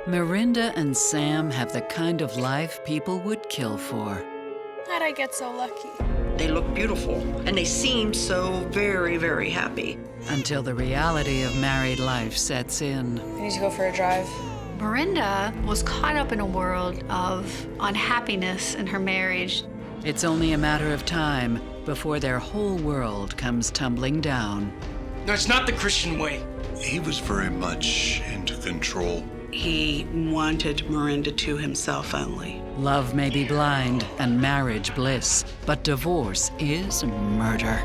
Mirinda and Sam have the kind of life people would kill for. How'd I get so lucky? They look beautiful, and they seem so very, very happy. Until the reality of married life sets in. I need to go for a drive. Mirinda was caught up in a world of unhappiness in her marriage. It's only a matter of time before their whole world comes tumbling down. No, it's not the Christian way. He was very much into control. He wanted Mirinda to himself only. Love may be blind and marriage bliss, but divorce is murder.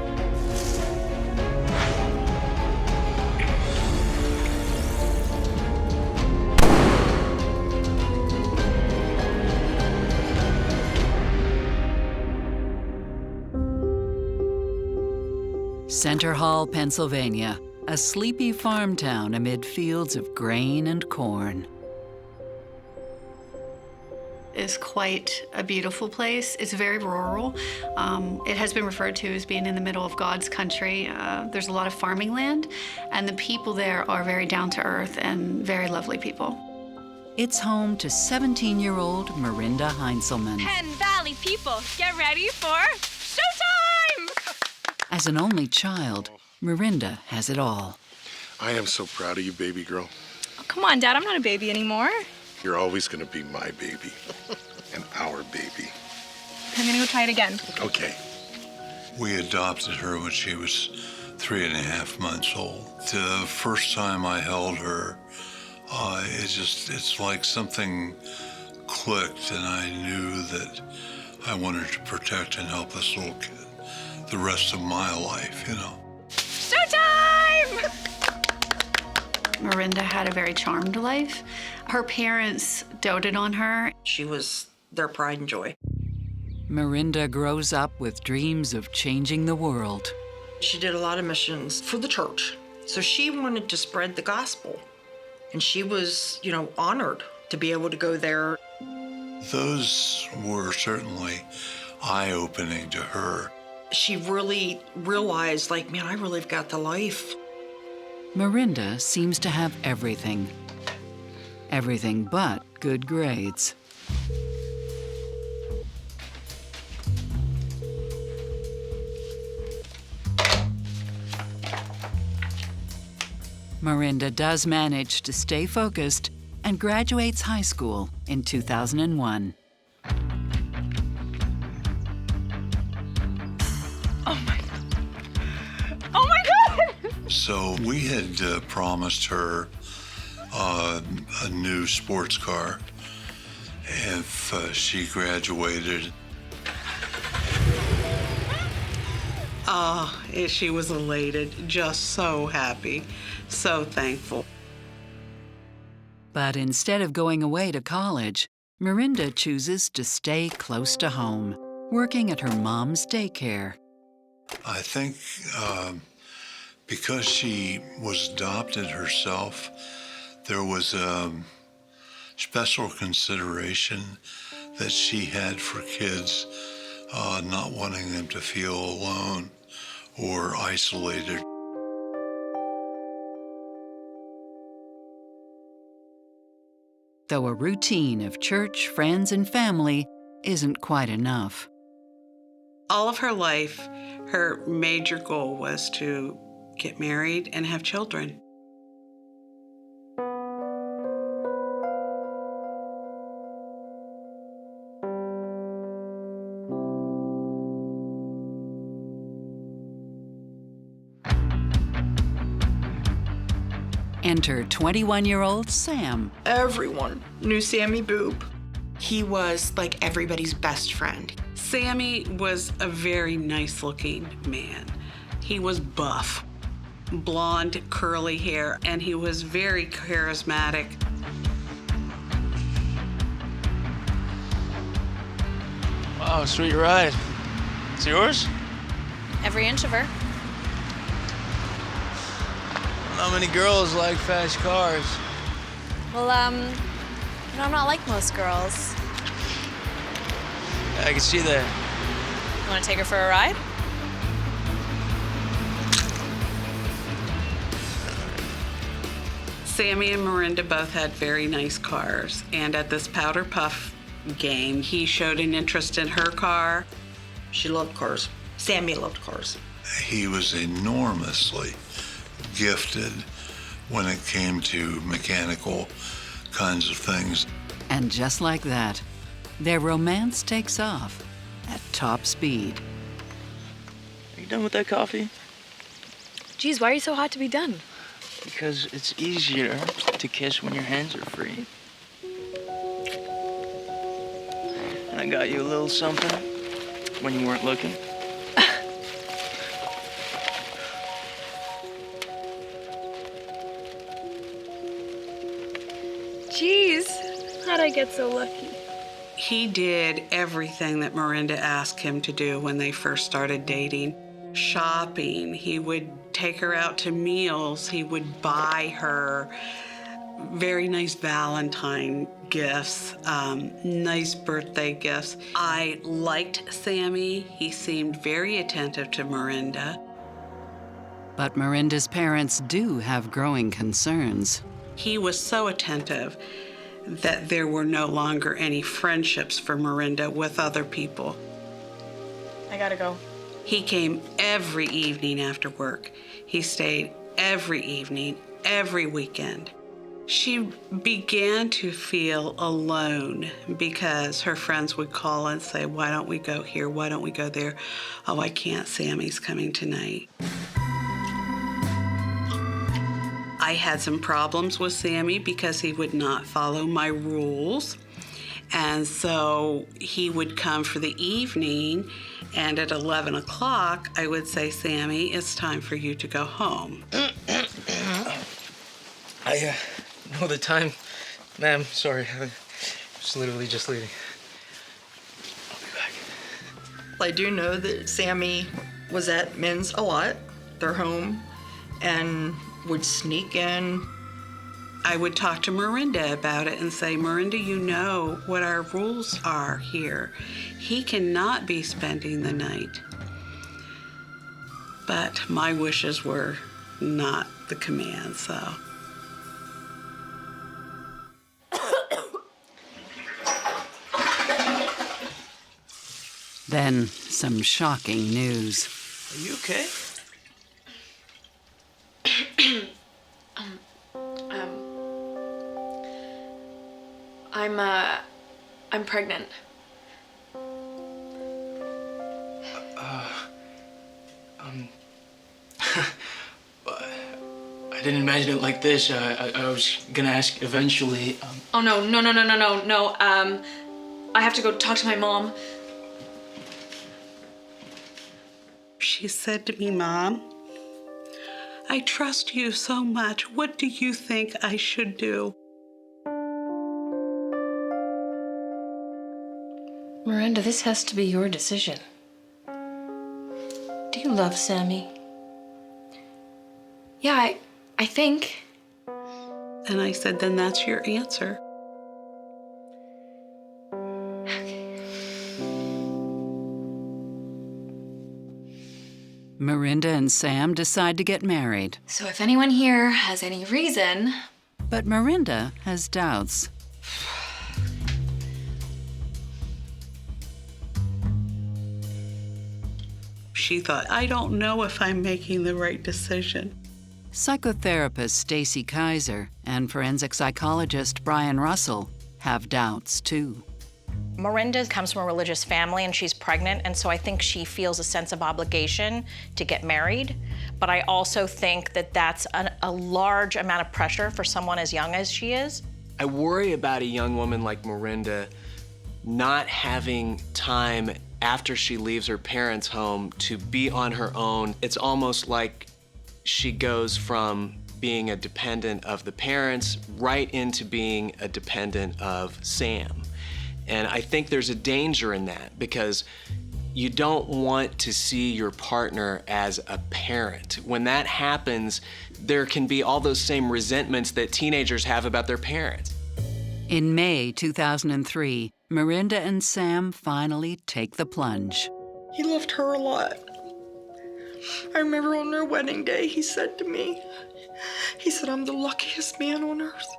Center Hall, Pennsylvania, a sleepy farm town amid fields of grain and corn. It's quite a beautiful place. It's very rural. It has been referred to as being in the middle of God's country. There's a lot of farming land, and the people there are very down to earth and very lovely people. It's home to 17-year-old Mirinda Heinzelman. Penn Valley people, get ready for showtime! As an only child, Mirinda has it all. I am so proud of you, baby girl. Oh, come on, Dad, I'm not a baby anymore. You're always gonna be my baby and our baby. I'm gonna go try it again. Okay. We adopted her when she was 3.5 months old. The first time I held her, it's like something clicked, and I knew that I wanted to protect and help this little kid the rest of my life, you know. Showtime! Mirinda had a very charmed life. Her parents doted on her. She was their pride and joy. Mirinda grows up with dreams of changing the world. She did a lot of missions for the church. So she wanted to spread the gospel. And she was, honored to be able to go there. Those were certainly eye-opening to her. She really realized, man, I really have got the life. Mirinda seems to have everything. Everything but good grades. Mirinda does manage to stay focused and graduates high school in 2001. So we had promised her a new sports car if she graduated. She was elated, just so happy, so thankful. But instead of going away to college, Mirinda chooses to stay close to home, working at her mom's daycare. I think because she was adopted herself, there was a special consideration that she had for kids, not wanting them to feel alone or isolated. Though a routine of church, friends, and family isn't quite enough. All of her life, her major goal was to get married and have children. Enter 21-year-old Sam. Everyone knew Sammy Boob. He was like everybody's best friend. Sammy was a very nice-looking man. He was buff, blonde, curly hair, and he was very charismatic. Wow, sweet ride. It's yours? Every inch of her. Not many girls like fast cars. Well, I'm not like most girls. I can see that. You want to take her for a ride? Sammy and Mirinda both had very nice cars, and at this Powder Puff game, he showed an interest in her car. She loved cars. Sammy loved cars. He was enormously gifted when it came to mechanical kinds of things. And just like that, their romance takes off at top speed. Are you done with that coffee? Geez, why are you so hot to be done? Because it's easier to kiss when your hands are free. And I got you a little something when you weren't looking. Jeez, how'd I get so lucky? He did everything that Mirinda asked him to do when they first started dating. Shopping, he would take her out to meals, he would buy her very nice Valentine gifts, nice birthday gifts. I liked Sammy. He seemed very attentive to Mirinda. But Mirinda's parents do have growing concerns. He was so attentive that there were no longer any friendships for Mirinda with other people. I gotta go. He came every evening after work. He stayed every evening, every weekend. She began to feel alone because her friends would call and say, why don't we go here? Why don't we go there? Oh, I can't. Sammy's coming tonight. I had some problems with Sammy because he would not follow my rules. And so he would come for the evening, and at 11 o'clock, I would say, Sammy, it's time for you to go home. I know the time. Ma'am, sorry. I was literally just leaving. I'll be back. I do know that Sammy was at Men's a lot, their home, and would sneak in. I would talk to Mirinda about it and say, Mirinda, you know what our rules are here. He cannot be spending the night. But my wishes were not the command, so. Then some shocking news. Are you okay? I'm pregnant. I didn't imagine it like this. I was gonna ask eventually. Oh, no. I have to go talk to my mom. She said to me, Mom, I trust you so much. What do you think I should do? Mirinda, this has to be your decision. Do you love Sammy? Yeah, I think. And I said, then that's your answer. Mirinda and Sam decide to get married. So if anyone here has any reason... But Mirinda has doubts. She thought, I don't know if I'm making the right decision. Psychotherapist Stacy Kaiser and forensic psychologist Brian Russell have doubts too. Mirinda comes from a religious family and she's pregnant, and so I think she feels a sense of obligation to get married. But I also think that that's a large amount of pressure for someone as young as she is. I worry about a young woman like Mirinda not having time after she leaves her parents' home to be on her own. It's almost like she goes from being a dependent of the parents right into being a dependent of Sam. And I think there's a danger in that because you don't want to see your partner as a parent. When that happens, there can be all those same resentments that teenagers have about their parents. In May 2003, Mirinda and Sam finally take the plunge. He loved her a lot. I remember on their wedding day, he said to me, said, I'm the luckiest man on earth.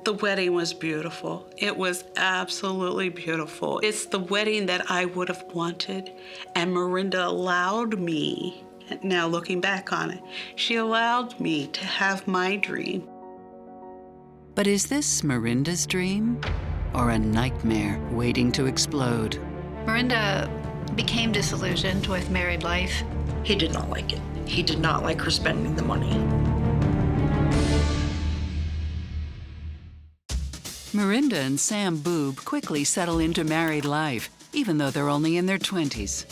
The wedding was beautiful. It was absolutely beautiful. It's the wedding that I would have wanted. And Mirinda allowed me, now looking back on it, she allowed me to have my dream. But is this Mirinda's dream or a nightmare waiting to explode? Mirinda became disillusioned with married life. He did not like it. He did not like her spending the money. Mirinda and Sam Boob quickly settle into married life, even though they're only in their 20s.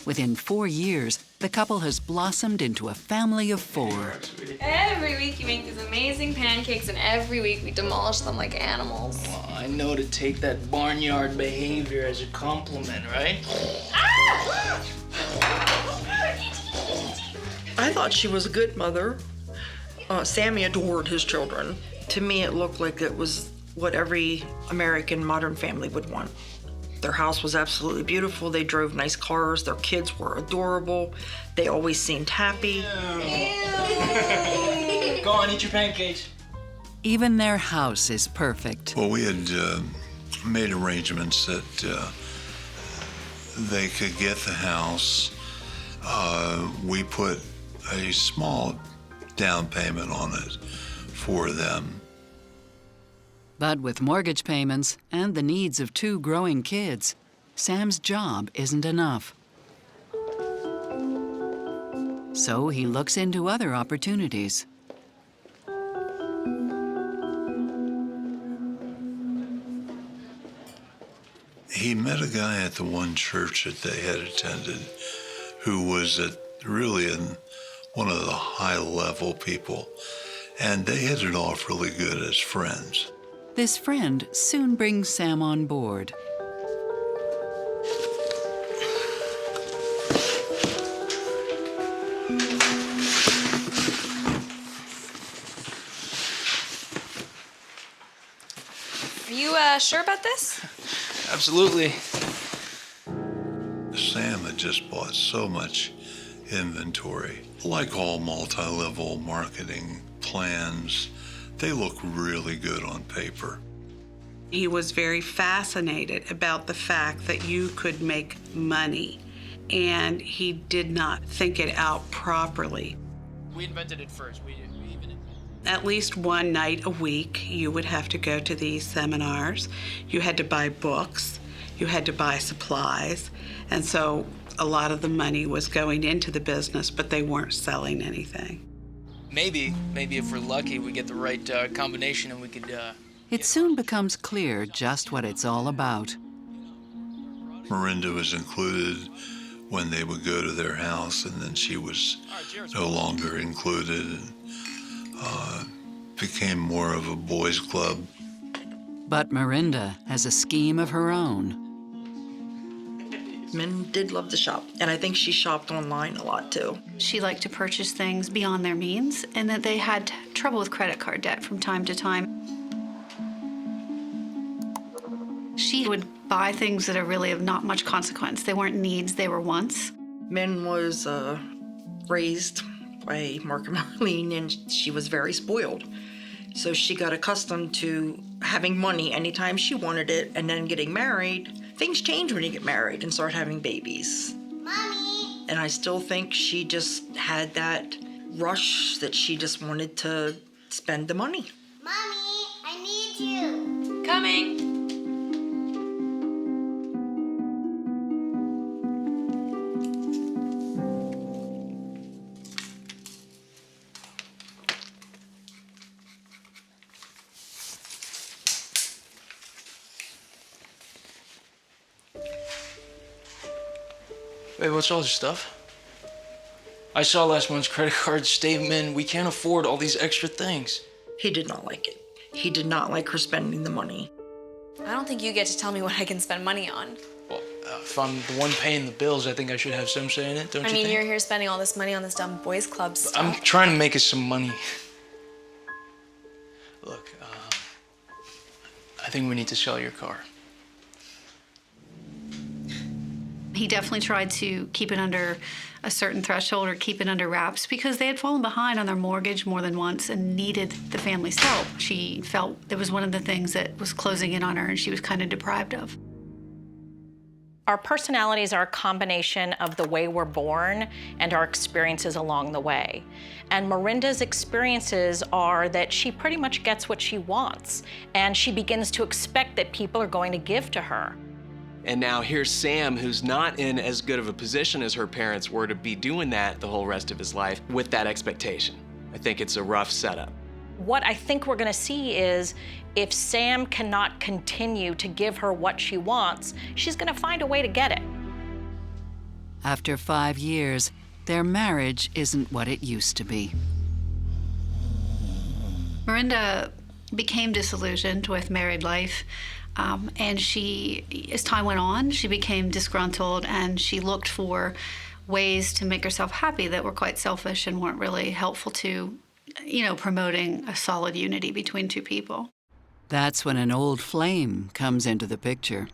Within 4 years, the couple has blossomed into a family of 4. Every week you make these amazing pancakes, and every week we demolish them like animals. Well, I know to take that barnyard behavior as a compliment, right? I thought she was a good mother. Sammy adored his children. To me, it looked like it was what every American modern family would want. Their house was absolutely beautiful. They drove nice cars. Their kids were adorable. They always seemed happy. Go on, eat your pancakes. Even their house is perfect. Well, we had made arrangements that they could get the house. We put a small down payment on it for them. But with mortgage payments and the needs of 2 growing kids, Sam's job isn't enough. So he looks into other opportunities. He met a guy at the one church that they had attended who was really one of the high-level people, and they hit it off really good as friends. This friend soon brings Sam on board. Are you sure about this? Absolutely. Sam had just bought so much inventory. Like all multi-level marketing plans, they look really good on paper. He was very fascinated about the fact that you could make money, and he did not think it out properly. We invented it first. We even At least one night a week, you would have to go to these seminars. You had to buy books. You had to buy supplies. And so a lot of the money was going into the business, but they weren't selling anything. Maybe if we're lucky, we get the right combination and we could... It soon becomes clear just what it's all about. Mirinda was included when they would go to their house, and then she was no longer included and became more of a boys' club. But Mirinda has a scheme of her own. Men did love to shop, and I think she shopped online a lot too. She liked to purchase things beyond their means, and that they had trouble with credit card debt from time to time. She would buy things that are really of not much consequence. They weren't needs, they were wants. Min was raised by Mark and Marlene, and she was very spoiled. So she got accustomed to having money anytime she wanted it, and then getting married. Things change when you get married and start having babies. Mommy! And I still think she just had that rush that she just wanted to spend the money. Mommy, I need you. Coming. Wait, what's all this stuff? I saw last month's credit card statement. We can't afford all these extra things. He did not like it. He did not like her spending the money. I don't think you get to tell me what I can spend money on. Well, if I'm the one paying the bills, I think I should have some say in it, don't you think? You're here spending all this money on this dumb boys club stuff. I'm trying to make us some money. Look, I think we need to sell your car. He definitely tried to keep it under a certain threshold or keep it under wraps because they had fallen behind on their mortgage more than once and needed the family's help. She felt it was one of the things that was closing in on her and she was kind of deprived of. Our personalities are a combination of the way we're born and our experiences along the way. And Mirinda's experiences are that she pretty much gets what she wants, and she begins to expect that people are going to give to her. And now here's Sam, who's not in as good of a position as her parents were to be doing that the whole rest of his life with that expectation. I think it's a rough setup. What I think we're gonna see is if Sam cannot continue to give her what she wants, she's gonna find a way to get it. After 5 years, their marriage isn't what it used to be. Mirinda became disillusioned with married life. And as time went on, she became disgruntled and she looked for ways to make herself happy that were quite selfish and weren't really helpful to, promoting a solid unity between two people. That's when an old flame comes into the picture.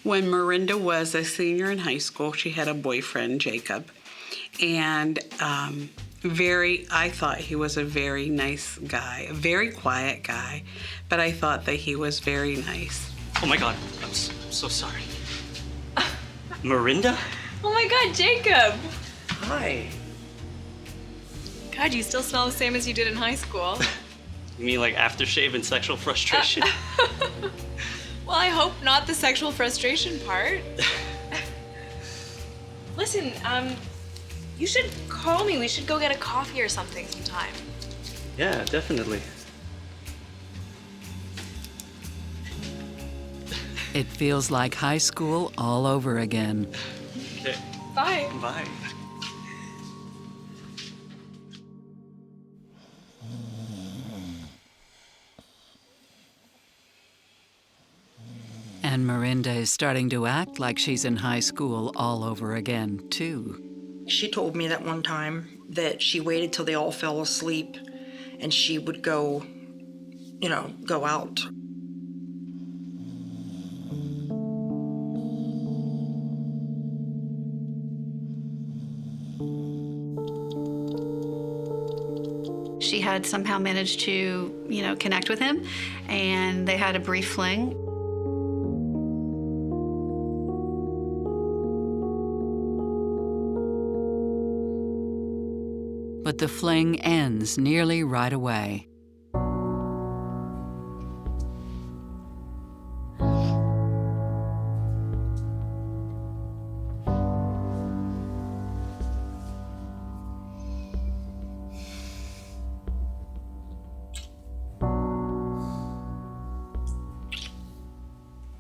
When Mirinda was a senior in high school, she had a boyfriend, Jacob, and I thought he was a very nice guy, a very quiet guy, but I thought that he was very nice. Oh my God, I'm so sorry. Mirinda? Oh my God, Jacob! Hi. God, you still smell the same as you did in high school. You mean like aftershave and sexual frustration? Well, I hope not the sexual frustration part. Listen, you should call me. We should go get a coffee or something sometime. Yeah, definitely. It feels like high school all over again. Okay. Bye. Bye. And Mirinda is starting to act like she's in high school all over again, too. She told me that one time that she waited till they all fell asleep and she would go out. She had somehow managed to, connect with him, and they had a brief fling. But the fling ends nearly right away.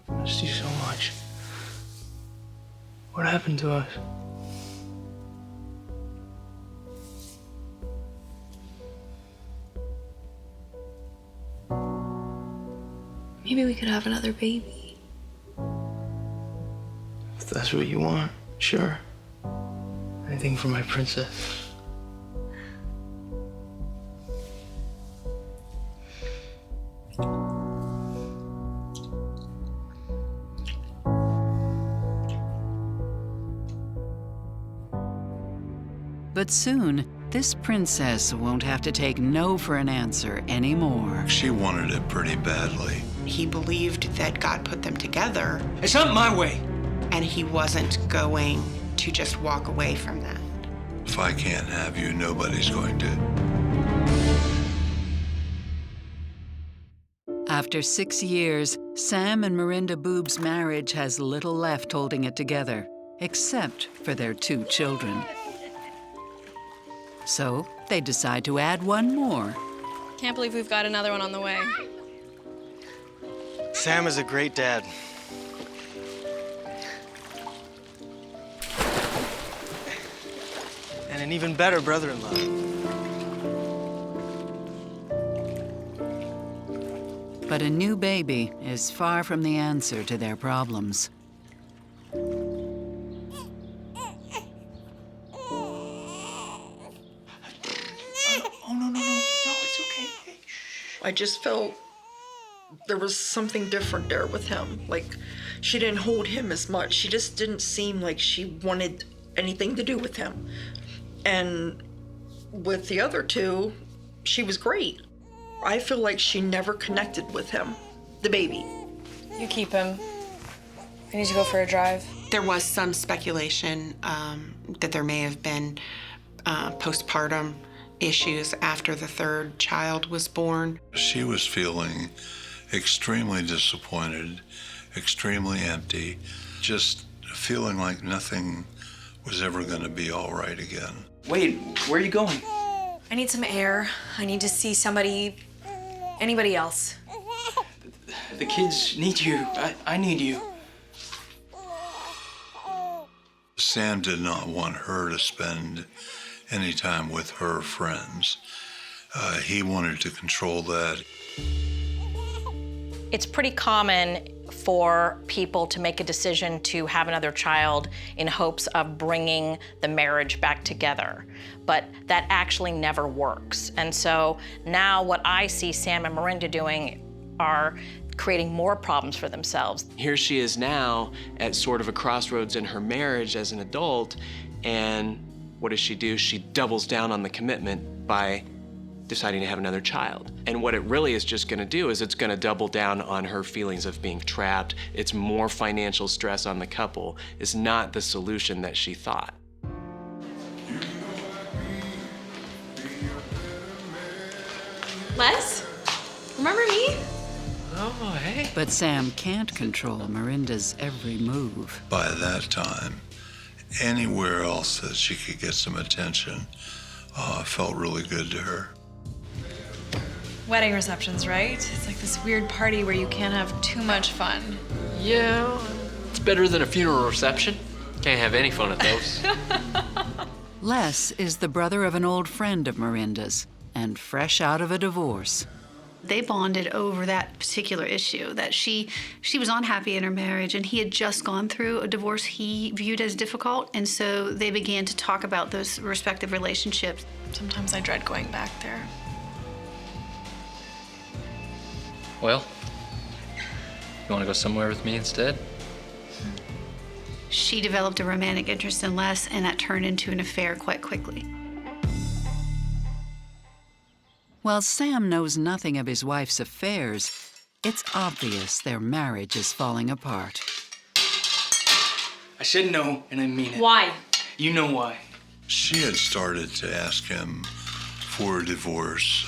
I miss you so much. What happened to us? Maybe we could have another baby. If that's what you want, sure. Anything for my princess. But soon, this princess won't have to take no for an answer anymore. She wanted it pretty badly. He believed that God put them together. It's not my way. And he wasn't going to just walk away from that. If I can't have you, nobody's going to. After 6 years, Sam and Mirinda Boob's marriage has little left holding it together, except for their 2 children. So they decide to add one more. Can't believe we've got another one on the way. Sam is a great dad. And an even better brother-in-law. But a new baby is far from the answer to their problems. I just felt There was something different there with him. Like, she didn't hold him as much. She just didn't seem like she wanted anything to do with him. And with the other two, she was great. I feel like she never connected with him, the baby. You keep him. I need to go for a drive. There was some speculation that there may have been postpartum issues after the third child was born. She was feeling extremely disappointed, extremely empty, just feeling like nothing was ever going to be all right again. Wait, where are you going? I need some air. I need to see somebody, anybody else. The kids need you. I need you. Sam did not want her to spend any time with her friends. He wanted to control that. It's pretty common for people to make a decision to have another child in hopes of bringing the marriage back together, but that actually never works. And so now what I see Sam and Mirinda doing are creating more problems for themselves. Here she is now at sort of a crossroads in her marriage as an adult, and what does she do? She doubles down on the commitment by deciding to have another child. And what it really is just gonna do is it's gonna double down on her feelings of being trapped. It's more financial stress on the couple. It's not the solution that she thought. Les? Remember me? Oh, hey. But Sam can't control Mirinda's every move. By that time, anywhere else that she could get some attention felt really good to her. Wedding receptions, right? It's like this weird party where you can't have too much fun. Yeah, it's better than a funeral reception. Can't have any fun at those. Les is the brother of an old friend of Mirinda's and fresh out of a divorce. They bonded over that particular issue, that she was unhappy in her marriage and he had just gone through a divorce he viewed as difficult, and so they began to talk about those respective relationships. Sometimes I dread going back there. Well, you want to go somewhere with me instead? She developed a romantic interest in Les, and that turned into an affair quite quickly. While Sam knows nothing of his wife's affairs, it's obvious their marriage is falling apart. I said no, and I mean it. Why? You know why. She had started to ask him for a divorce.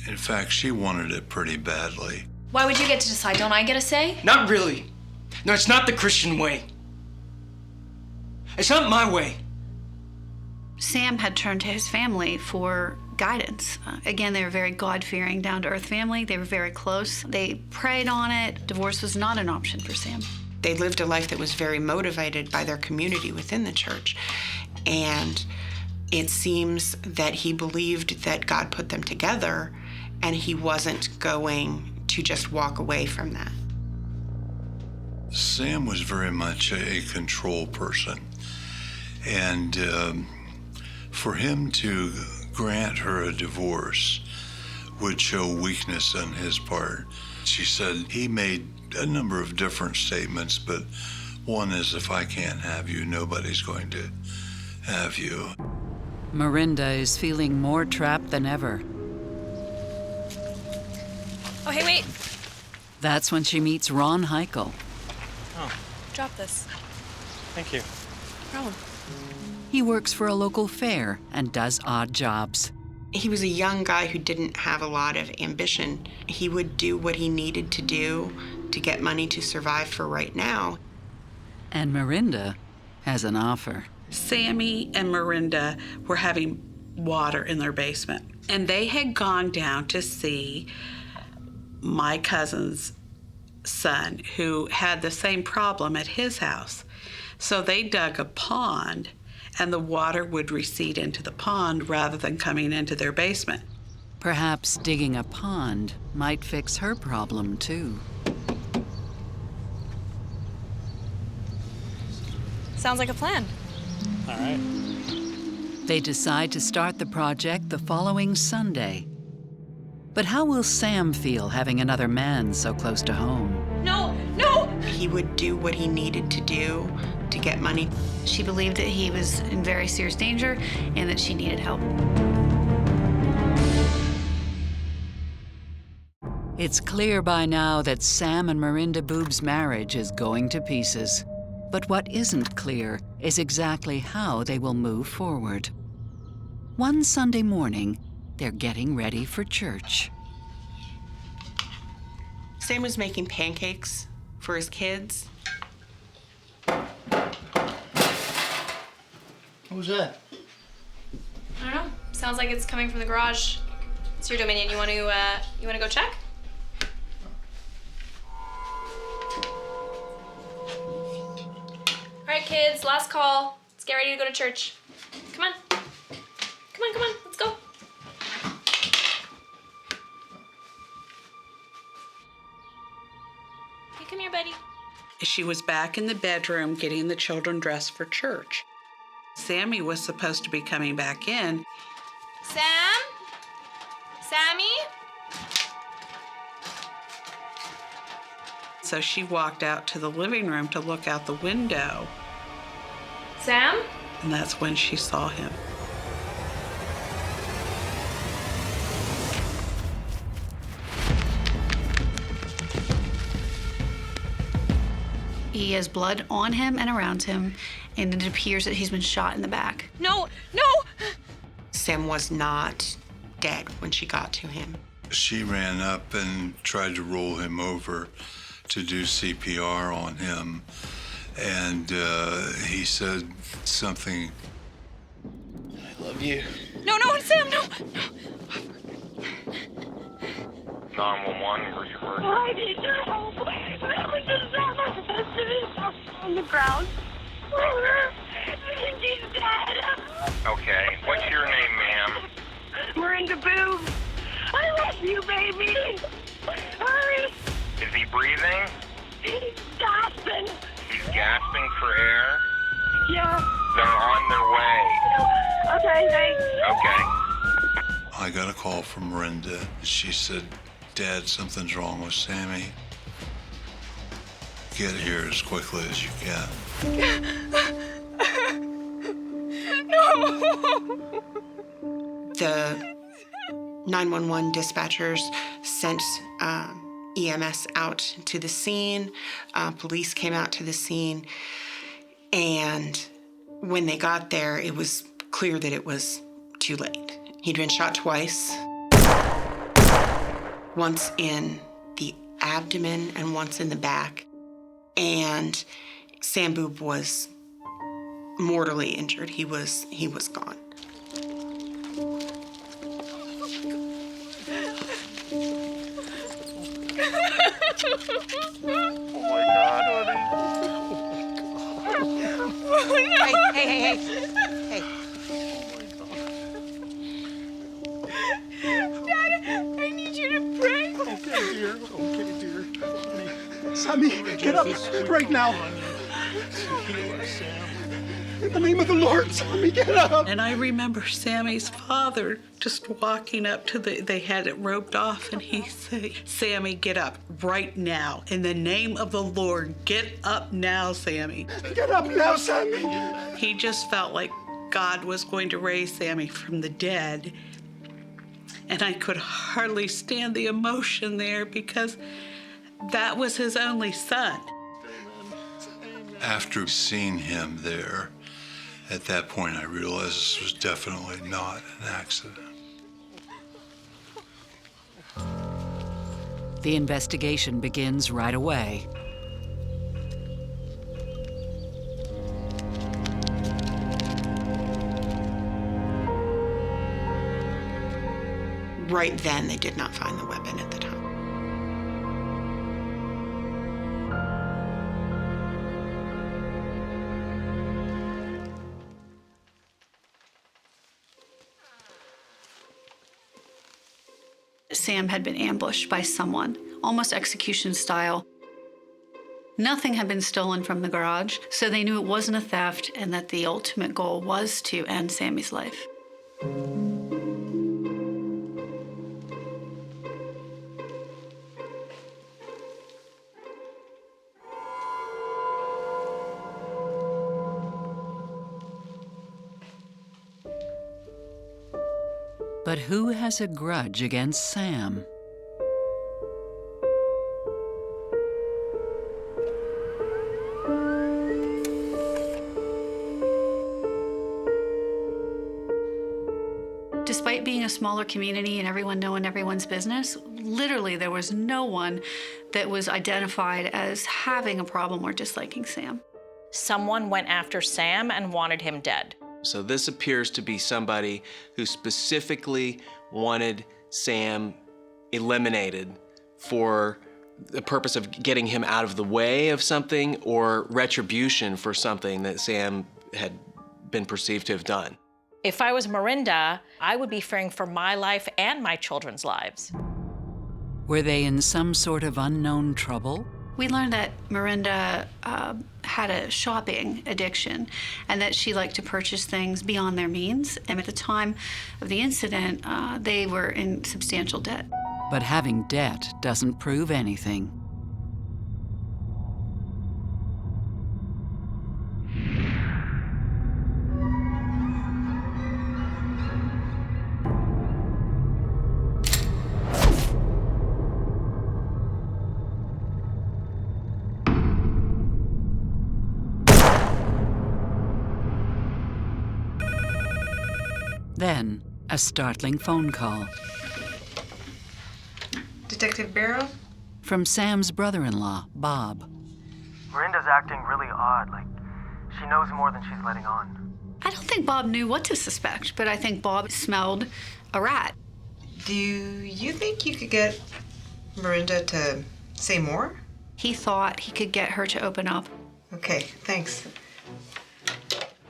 In fact, she wanted it pretty badly. Why would you get to decide? Don't I get a say? Not really. No, it's not the Christian way. It's not my way. Sam had turned to his family for guidance. Again, they were very God-fearing, down-to-earth family. They were very close. They prayed on it. Divorce was not an option for Sam. They lived a life that was very motivated by their community within the church. And it seems that he believed that God put them together, and he wasn't going to just walk away from that. Sam was very much a control person. And for him to grant her a divorce would show weakness on his part. She said he made a number of different statements, but one is, if I can't have you, nobody's going to have you. Mirinda is feeling more trapped than ever. Oh, hey, wait. That's when she meets Ron Heichel. Oh, Drop this. thank you. No problem. He works for a local fair and does odd jobs. He was a young guy who didn't have a lot of ambition. He would do what he needed to do to get money to survive for right now. And Mirinda has an offer. Sammy and Mirinda were having water in their basement, and they had gone down to see my cousin's son, who had the same problem at his house. So they dug a pond, and the water would recede into the pond rather than coming into their basement. Perhaps digging a pond might fix her problem too. Sounds like a plan. All right. They decide to start the project the following Sunday. But how will Sam feel having another man so close to home? No, no! He would do what he needed to do to get money. She believed that he was in very serious danger and that she needed help. It's clear by now that Sam and Mirinda Boob's marriage is going to pieces. But what isn't clear is exactly how they will move forward. One Sunday morning, they're getting ready for church. Sam was making pancakes for his kids. What was that? I don't know. Sounds like it's coming from the garage. It's your dominion. You want to go check? All right, kids. Last call. Let's get ready to go to church. Come on. Come on, come on. Let's go. Hey, come here, buddy. She was back in the bedroom getting the children dressed for church. Sammy was supposed to be coming back in. Sam? Sammy? So she walked out to the living room to look out the window, Sam? and that's when she saw him. He has blood on him and around him, and it appears that he's been shot in the back. No, no! Sam was not dead when she got to him. She ran up and tried to roll him over to do CPR on him, and he said something. I love you. No, no, Sam, no! 911, were you hurt? I need your help. That was just on the ground. He's dead. Okay, what's your name, ma'am? Mirinda Boobs. I love you, baby. Hurry. Is he breathing? He's gasping. He's gasping for air? Yeah. They're on their way. Okay, thanks. Okay. I got a call from Mirinda. She said, "Dad, something's wrong with Sammy. Get here as quickly as you can." No! The 911 dispatchers sent EMS out to the scene. Police came out to the scene. And when they got there, it was clear that it was too late. He'd been shot twice. Once in the abdomen and once in the back. And Sam Boob was mortally injured. He was gone. Oh my God, honey. Hey. Dad, I need you to pray. Okay, dear. Okay, dear. Honey. Sammy, get up right now. In the name of the Lord, Sammy, get up. And I remember Sammy's father just walking up to they had it roped off, and he said, "Sammy, get up right now. In the name of the Lord, get up now, Sammy." Get up now, Sammy. He just felt like God was going to raise Sammy from the dead. And I could hardly stand the emotion there because that was his only son. After seeing him there, at that point, I realized this was definitely not an accident. The investigation begins right away. Right then, they did not find the weapon at the time. Sam had been ambushed by someone, almost execution style. Nothing had been stolen from the garage, so they knew it wasn't a theft and that the ultimate goal was to end Sammy's life. But who has a grudge against Sam? Despite being a smaller community and everyone knowing everyone's business, literally there was no one that was identified as having a problem or disliking Sam. Someone went after Sam and wanted him dead. So this appears to be somebody who specifically wanted Sam eliminated for the purpose of getting him out of the way of something or retribution for something that Sam had been perceived to have done. If I was Mirinda, I would be fearing for my life and my children's lives. Were they in some sort of unknown trouble? We learned that Mirinda had a shopping addiction and that she liked to purchase things beyond their means. And at the time of the incident, they were in substantial debt. But having debt doesn't prove anything. Then, a startling phone call. Detective Barrow? From Sam's brother-in-law, Bob. Mirinda's acting really odd, like she knows more than she's letting on. I don't think Bob knew what to suspect, but I think Bob smelled a rat. Do you think you could get Mirinda to say more? He thought he could get her to open up. Okay, thanks.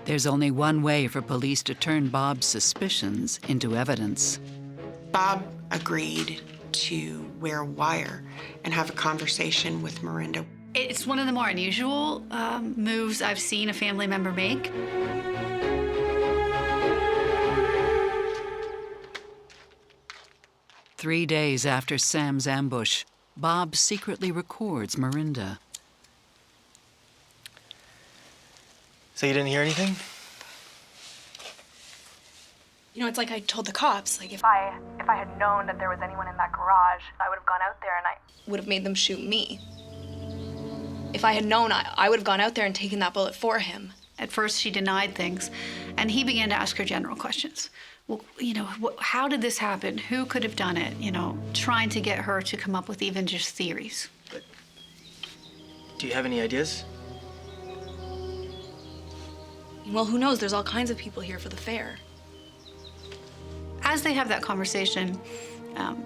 There's only one way for police to turn Bob's suspicions into evidence. Bob agreed to wear wire and have a conversation with Mirinda. It's one of the more unusual moves I've seen a family member make. Three days after Sam's ambush, Bob secretly records Mirinda. So you didn't hear anything? You know, it's like I told the cops, like if I had known that there was anyone in that garage, I would have gone out there and I would have made them shoot me. If I had known, I would have gone out there and taken that bullet for him. At first, she denied things, and he began to ask her general questions. Well, you know, how did this happen? Who could have done it? You know, trying to get her to come up with even just theories. Do you have any ideas? Well, who knows? There's all kinds of people here for the fair. As they have that conversation,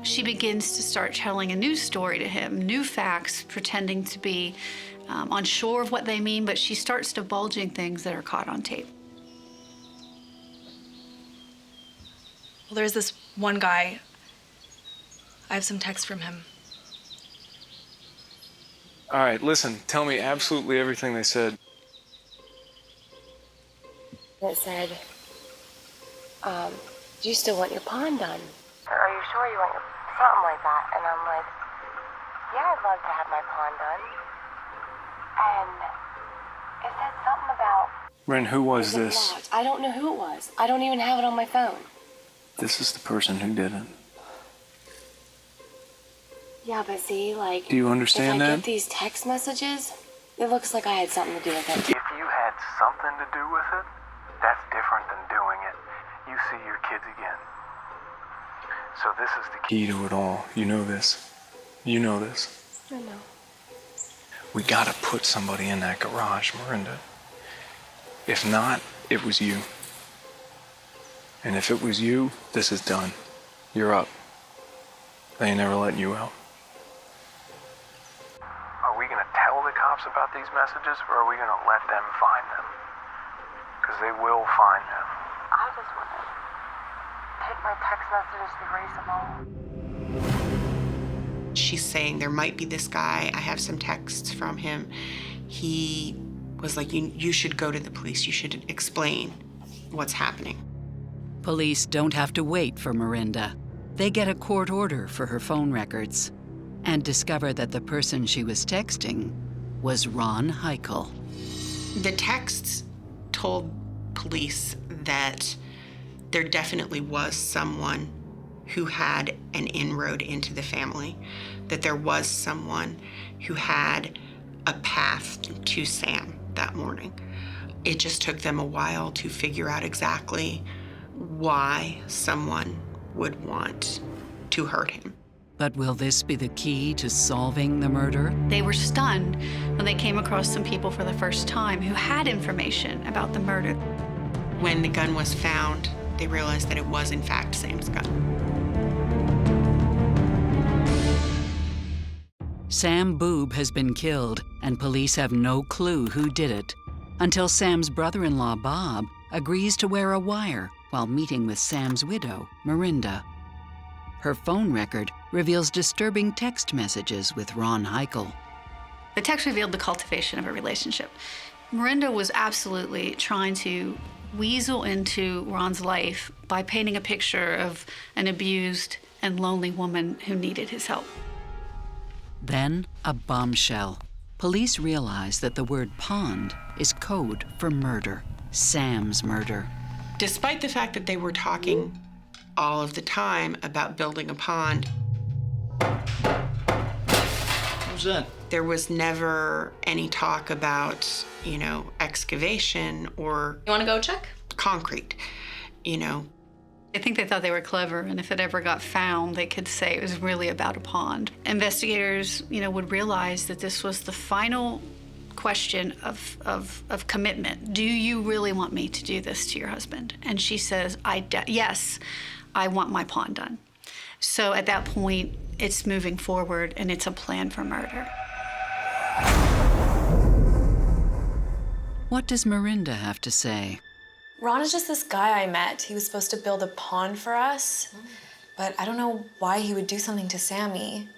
she begins to start telling a new story to him, new facts, pretending to be unsure of what they mean, but she starts divulging things that are caught on tape. Well, there's this one guy. I have some texts from him. All right, listen, tell me absolutely everything they said. It said, do you still want your pond done? Are you sure you want your... something like that. And I'm like, yeah, I'd love to have my pond done. And it said something about... Ren, who was is it this? locked? I don't know who it was. I don't even have it on my phone. This is the person who did it. Yeah, but see, like... Do you understand if I that? get these text messages, it looks like I had something to do with it. If you had something to do with it, that's different than doing it. You see your kids again. So this is the Key to it all. You know this. You know this. I know. We gotta put somebody in that garage, Mirinda. If not, it was you. And if it was you, this is done. You're up. They ain't never letting you out. Are we gonna tell the cops about these messages, or are we gonna let them find them? Because they will find them. I just want to take my text messages and erase them all. She's saying there might be this guy. I have some texts from him. He was like, you should go to the police. You should explain what's happening. Police don't have to wait for Mirinda. They get a court order for her phone records and discover that the person she was texting was Ron Heichel. The texts told police that there definitely was someone who had an inroad into the family, that there was someone who had a path to Sam that morning. It just took them a while to figure out exactly why someone would want to hurt him. But will this be the key to solving the murder? They were stunned when they came across some people for the first time who had information about the murder. When the gun was found, they realized that it was in fact Sam's gun. Sam Boob has been killed, and police have no clue who did it, until Sam's brother-in-law, Bob, agrees to wear a wire while meeting with Sam's widow, Mirinda. Her phone record reveals disturbing text messages with Ron Heichel. The text revealed the cultivation of a relationship. Mirinda was absolutely trying to weasel into Ron's life by painting a picture of an abused and lonely woman who needed his help. Then, a bombshell. Police realize that the word pond is code for murder, Sam's murder. Despite the fact that they were talking all of the time about building a pond, Who's that? there was never any talk about, excavation or... You want to go check? Concrete, I think they thought they were clever, and if it ever got found, they could say it was really about a pond. Investigators, would realize that this was the final question of commitment. Do you really want me to do this to your husband? And she says, yes, I want my pond done. So at that point, it's moving forward, and it's a plan for murder. What does Mirinda have to say? Ron is just this guy I met. He was supposed to build a pond for us, but I don't know why he would do something to Sammy.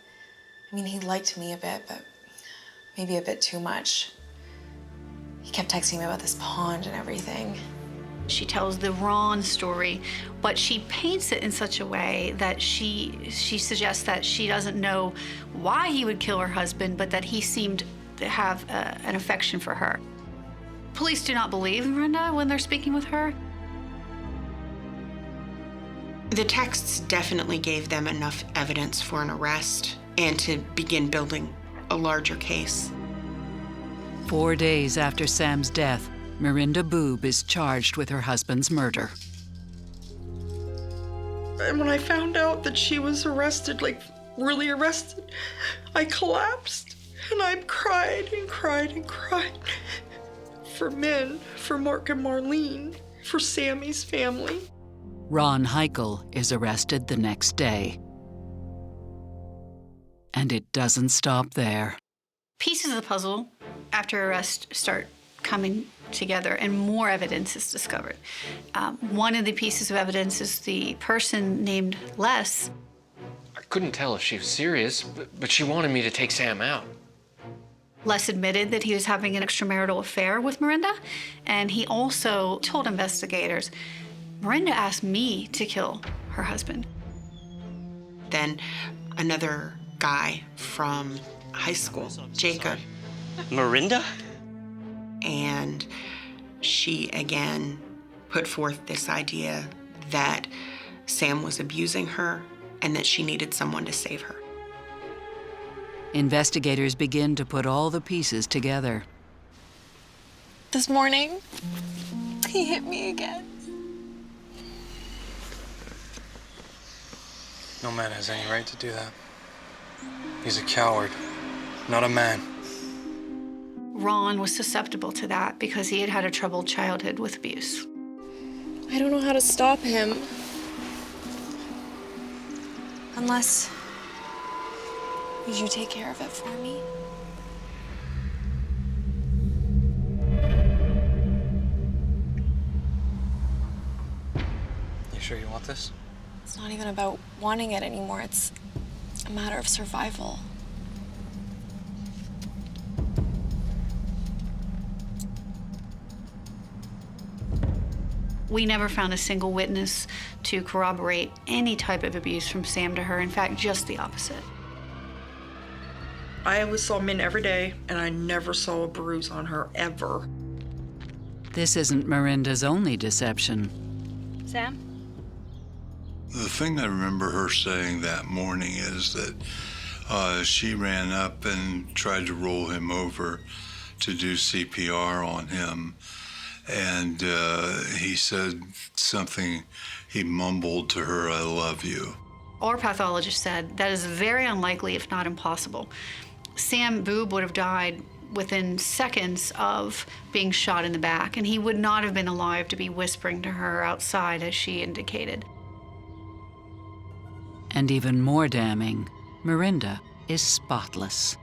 I mean, he liked me a bit, but maybe a bit too much. He kept texting me about this pond and everything. She tells the Ron story, but she paints it in such a way that she suggests that she doesn't know why he would kill her husband, but that he seemed to have an affection for her. Police do not believe Mirinda when they're speaking with her. The texts definitely gave them enough evidence for an arrest and to begin building a larger case. 4 days after Sam's death, Mirinda Boob is charged with her husband's murder. And when I found out that she was arrested, really arrested, I collapsed. And I cried and cried and cried. For men, for Mark and Marlene, for Sammy's family. Ron Heichel is arrested the next day. And it doesn't stop there. Pieces of the puzzle after arrest start coming together and more evidence is discovered. One of the pieces of evidence is the person named Les. I couldn't tell if she was serious, but she wanted me to take Sam out. Les admitted that he was having an extramarital affair with Mirinda, and he also told investigators, Mirinda asked me to kill her husband. Then another guy from high school, Jacob. Mirinda? And she again put forth this idea that Sam was abusing her and that she needed someone to save her. Investigators begin to put all the pieces together. This morning, he hit me again. No man has any right to do that. He's a coward, not a man. Ron was susceptible to that because he had had a troubled childhood with abuse. I don't know how to stop him. Unless you take care of it for me. You sure you want this? It's not even about wanting it anymore. It's a matter of survival. We never found a single witness to corroborate any type of abuse from Sam to her. In fact, just the opposite. I always saw men every day, and I never saw a bruise on her, ever. This isn't Mirinda's only deception. Sam? The thing I remember her saying that morning is that she ran up and tried to roll him over to do CPR on him. And he said something, he mumbled to her, "I love you." Our pathologist said that is very unlikely, if not impossible. Sam Boob would have died within seconds of being shot in the back, and he would not have been alive to be whispering to her outside, as she indicated. And even more damning, Mirinda is spotless.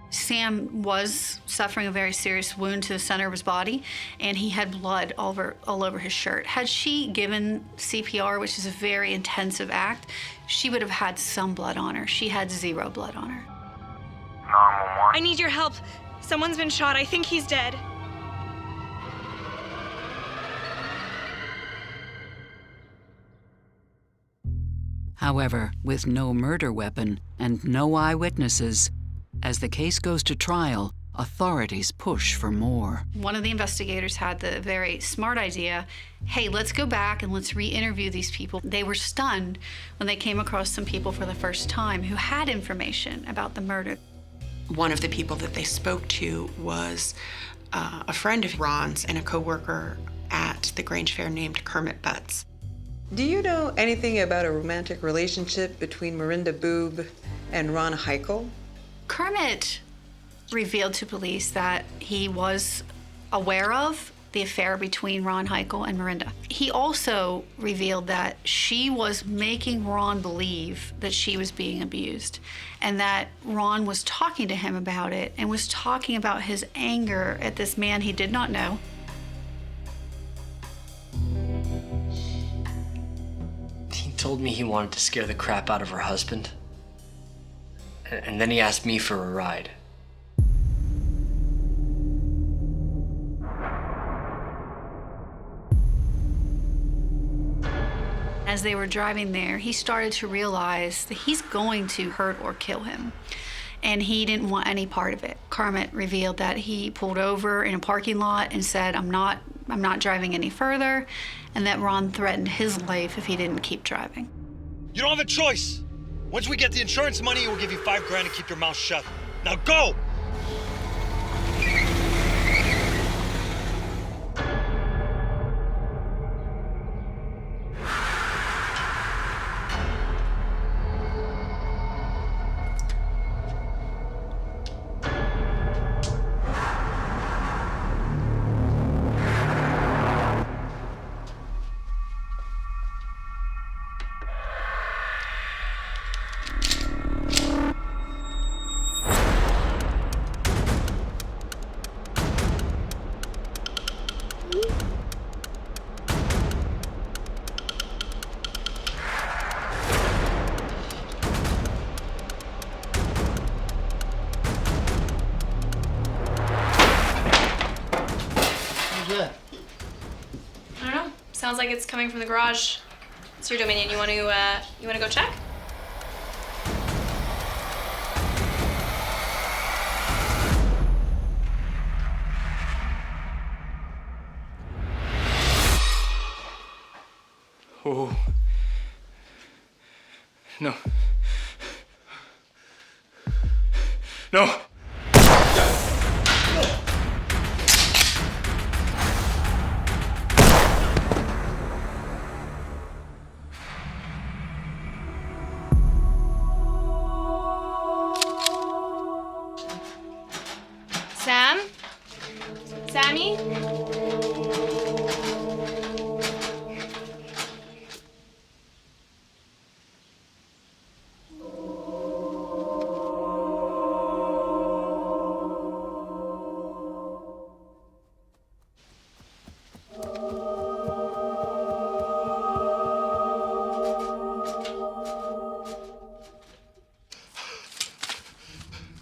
Sam was suffering a very serious wound to the center of his body, and he had blood all over his shirt. Had she given CPR, which is a very intensive act, she would have had some blood on her. She had 0 blood on her. 911. I need your help. Someone's been shot. I think he's dead. However, with no murder weapon and no eyewitnesses, as the case goes to trial, authorities push for more. One of the investigators had the very smart idea, hey, let's go back and let's re-interview these people. They were stunned when they came across some people for the first time who had information about the murder. One of the people that they spoke to was a friend of Ron's and a co-worker at the Grange Fair named Kermit Butts. Do you know anything about a romantic relationship between Mirinda Boob and Ron Heichel? Kermit revealed to police that he was aware of the affair between Ron Heichel and Mirinda. He also revealed that she was making Ron believe that she was being abused, and that Ron was talking to him about it and was talking about his anger at this man he did not know. He told me he wanted to scare the crap out of her husband. And then he asked me for a ride. As they were driving there, he started to realize that he's going to hurt or kill him, and he didn't want any part of it. Kermit revealed that he pulled over in a parking lot and said, I'm not driving any further, and that Ron threatened his life if he didn't keep driving. You don't have a choice. Once we get the insurance money, we'll give you $5,000 to keep your mouth shut. Now go! Sounds like it's coming from the garage. It's your Dominion. You want to go check? Oh. No. No. Sam? Sammy?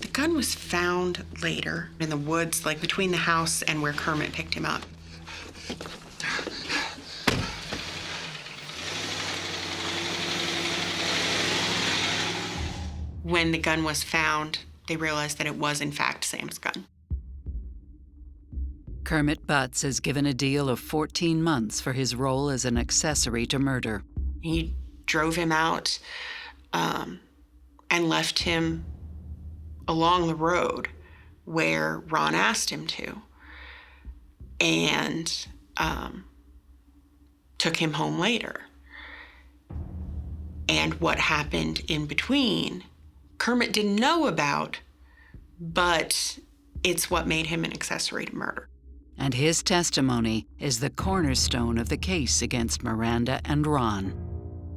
The gun was found later in the woods, like between the house and where Kermit picked him up. When the gun was found, they realized that it was in fact Sam's gun. Kermit Butts is given a deal of 14 months for his role as an accessory to murder. He drove him out and left him along the road where Ron asked him to, and took him home later. And what happened in between, Kermit didn't know about, but it's what made him an accessory to murder. And his testimony is the cornerstone of the case against Miranda and Ron.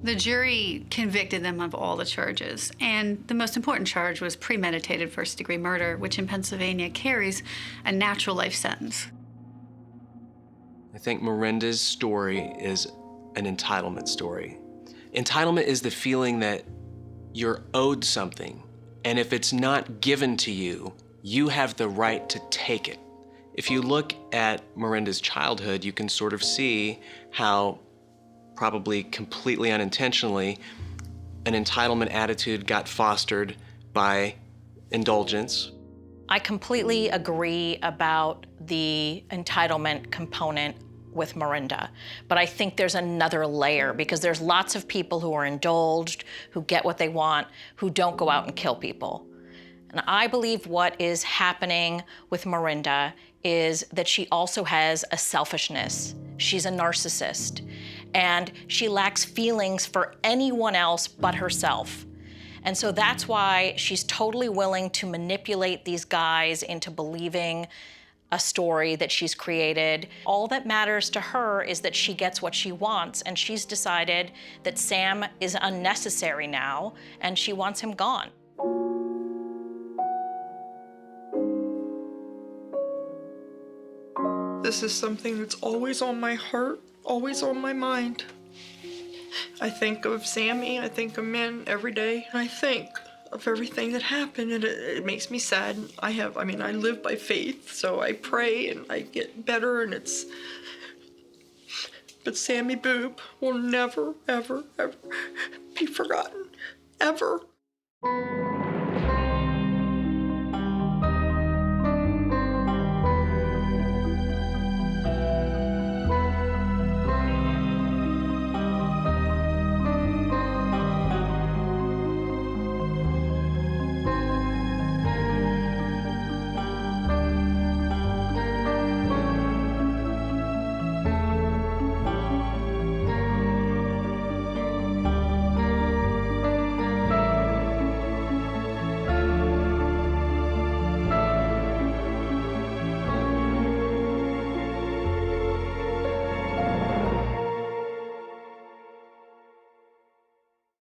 The jury convicted them of all the charges, and the most important charge was premeditated first-degree murder, which in Pennsylvania carries a natural life sentence. I think Mirinda's story is an entitlement story. Entitlement is the feeling that you're owed something, and if it's not given to you, you have the right to take it. If you look at Mirinda's childhood, you can sort of see how, probably completely unintentionally, an entitlement attitude got fostered by indulgence. I completely agree about the entitlement component with Mirinda, but I think there's another layer, because there's lots of people who are indulged, who get what they want, who don't go out and kill people. And I believe what is happening with Mirinda is that she also has a selfishness. She's a narcissist, and she lacks feelings for anyone else but herself. And so that's why she's totally willing to manipulate these guys into believing a story that she's created. All that matters to her is that she gets what she wants, and she's decided that Sam is unnecessary now, and she wants him gone. This is something that's always on my heart, always on my mind. I think of Sammy, I think of men every day. I think of everything that happened, and it makes me sad. I live by faith, so I pray and I get better, and but Sammy Boob will never, ever, ever be forgotten, ever.